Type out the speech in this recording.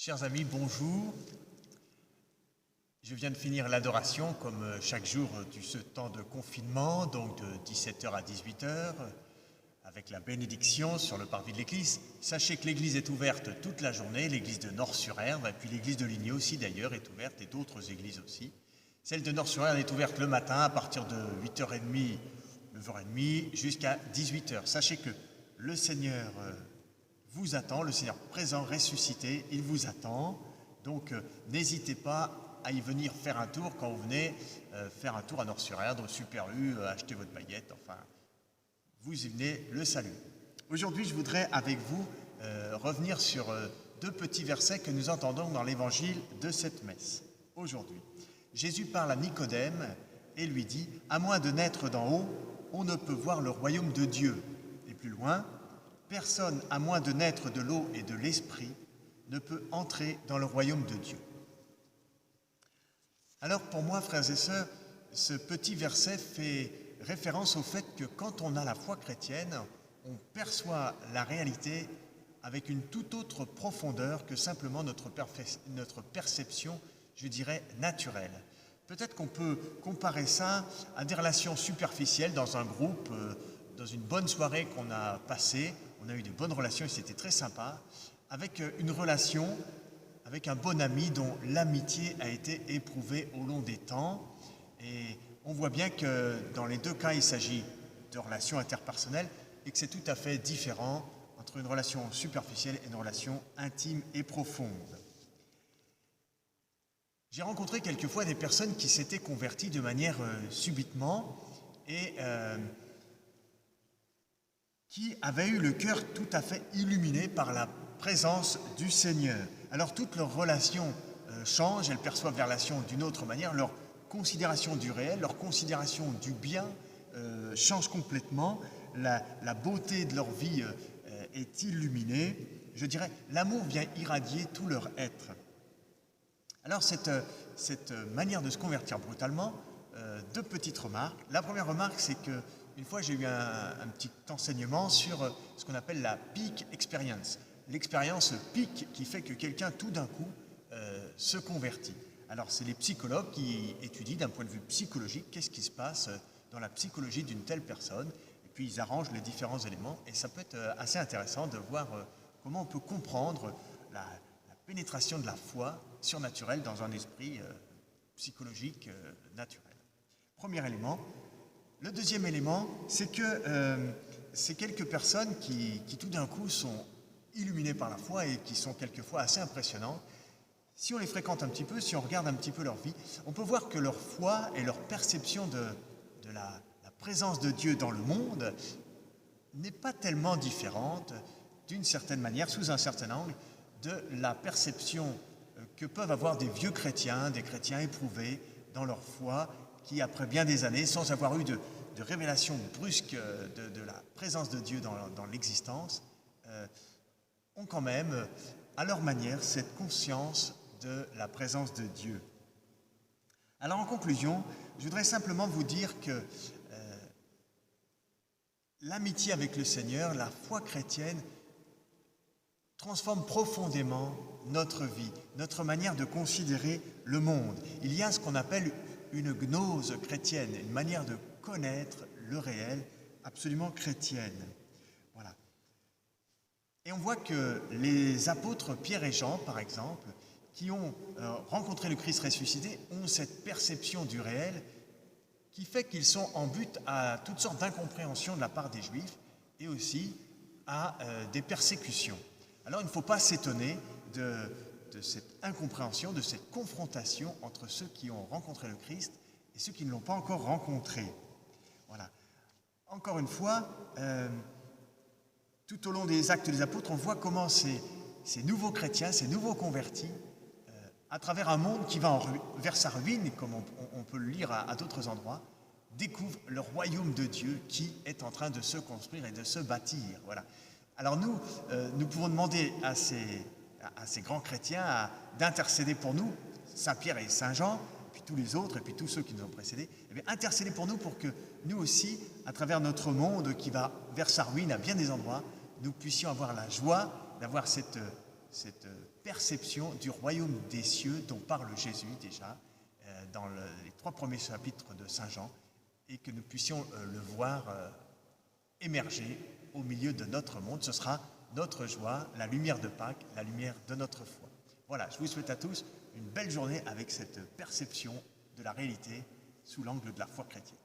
Chers amis, bonjour. Je viens de finir l'adoration, comme chaque jour du ce temps de confinement, donc de 17h à 18h, avec la bénédiction sur le parvis de l'église. Sachez que l'église est ouverte toute la journée, l'église de Nord-sur-Herve, et puis l'église de Ligné aussi d'ailleurs est ouverte, et d'autres églises aussi. Celle de Nord-sur-Herve est ouverte le matin à partir de 8h30, 9h30 jusqu'à 18h. Sachez que le Seigneur vous attend, le Seigneur présent, ressuscité, il vous attend. Donc n'hésitez pas à y venir faire un tour quand vous venez faire un tour à Nord-sur-Erdre, au Super U, acheter votre baguette, enfin, vous y venez, le salut. Aujourd'hui, je voudrais avec vous revenir sur deux petits versets que nous entendons dans l'évangile de cette messe. Aujourd'hui, Jésus parle à Nicodème et lui dit « À moins de naître d'en haut, on ne peut voir le royaume de Dieu. » Et plus loin, « Personne, à moins de naître de l'eau et de l'esprit, ne peut entrer dans le royaume de Dieu. » Alors pour moi, frères et sœurs, ce petit verset fait référence au fait que quand on a la foi chrétienne, on perçoit la réalité avec une toute autre profondeur que simplement notre perception, je dirais, naturelle. Peut-être qu'on peut comparer ça à des relations superficielles dans un groupe, dans une bonne soirée qu'on a passée. On a eu de bonnes relations et c'était très sympa, avec une relation avec un bon ami dont l'amitié a été éprouvée au long des temps. Et on voit bien que dans les deux cas, il s'agit de relations interpersonnelles et que c'est tout à fait différent entre une relation superficielle et une relation intime et profonde. J'ai rencontré quelquefois des personnes qui s'étaient converties de manière subitement et qui avaient eu le cœur tout à fait illuminé par la présence du Seigneur. Alors toutes leurs relations changent, elles perçoivent la relation d'une autre manière, leur considération du réel, leur considération du bien change complètement, la beauté de leur vie est illuminée. Je dirais, l'amour vient irradier tout leur être. Alors cette manière de se convertir brutalement, deux petites remarques. La première remarque, c'est que une fois, j'ai eu un petit enseignement sur ce qu'on appelle la peak experience. L'expérience peak qui fait que quelqu'un, tout d'un coup, se convertit. Alors, c'est les psychologues qui étudient d'un point de vue psychologique qu'est-ce qui se passe dans la psychologie d'une telle personne. Et puis, ils arrangent les différents éléments. Et ça peut être assez intéressant de voir comment on peut comprendre la pénétration de la foi surnaturelle dans un esprit psychologique naturel. Premier élément. Le deuxième élément, c'est que c'est quelques personnes qui tout d'un coup sont illuminées par la foi et qui sont quelquefois assez impressionnantes. Si on les fréquente un petit peu, si on regarde un petit peu leur vie, on peut voir que leur foi et leur perception de la présence de Dieu dans le monde n'est pas tellement différente, d'une certaine manière, sous un certain angle, de la perception que peuvent avoir des vieux chrétiens, des chrétiens éprouvés dans leur foi, qui, après bien des années, sans avoir eu de révélation brusque de la présence de Dieu dans l'existence, ont quand même, à leur manière, cette conscience de la présence de Dieu. Alors, en conclusion, je voudrais simplement vous dire que l'amitié avec le Seigneur, la foi chrétienne, transforme profondément notre vie, notre manière de considérer le monde. Il y a ce qu'on appelle une gnose chrétienne, une manière de connaître le réel absolument chrétienne. Voilà. Et on voit que les apôtres Pierre et Jean, par exemple, qui ont rencontré le Christ ressuscité, ont cette perception du réel qui fait qu'ils sont en but à toutes sortes d'incompréhensions de la part des Juifs et aussi à des persécutions. Alors il ne faut pas s'étonner de cette incompréhension, de cette confrontation entre ceux qui ont rencontré le Christ et ceux qui ne l'ont pas encore rencontré. Voilà. Encore une fois, tout au long des actes des apôtres, on voit comment ces nouveaux chrétiens, ces nouveaux convertis, à travers un monde qui va vers sa ruine, comme on peut le lire à d'autres endroits, découvrent le royaume de Dieu qui est en train de se construire et de se bâtir. Voilà. Alors nous pouvons demander à ces grands chrétiens d'intercéder pour nous, Saint Pierre et Saint Jean, puis tous les autres, et puis tous ceux qui nous ont précédés, intercéder pour nous pour que nous aussi, à travers notre monde qui va vers sa ruine à bien des endroits, nous puissions avoir la joie d'avoir cette perception du royaume des cieux dont parle Jésus déjà dans les 3 premiers chapitres de Saint Jean, et que nous puissions le voir émerger au milieu de notre monde. Ce sera notre joie, la lumière de Pâques, la lumière de notre foi. Voilà, je vous souhaite à tous une belle journée avec cette perception de la réalité sous l'angle de la foi chrétienne.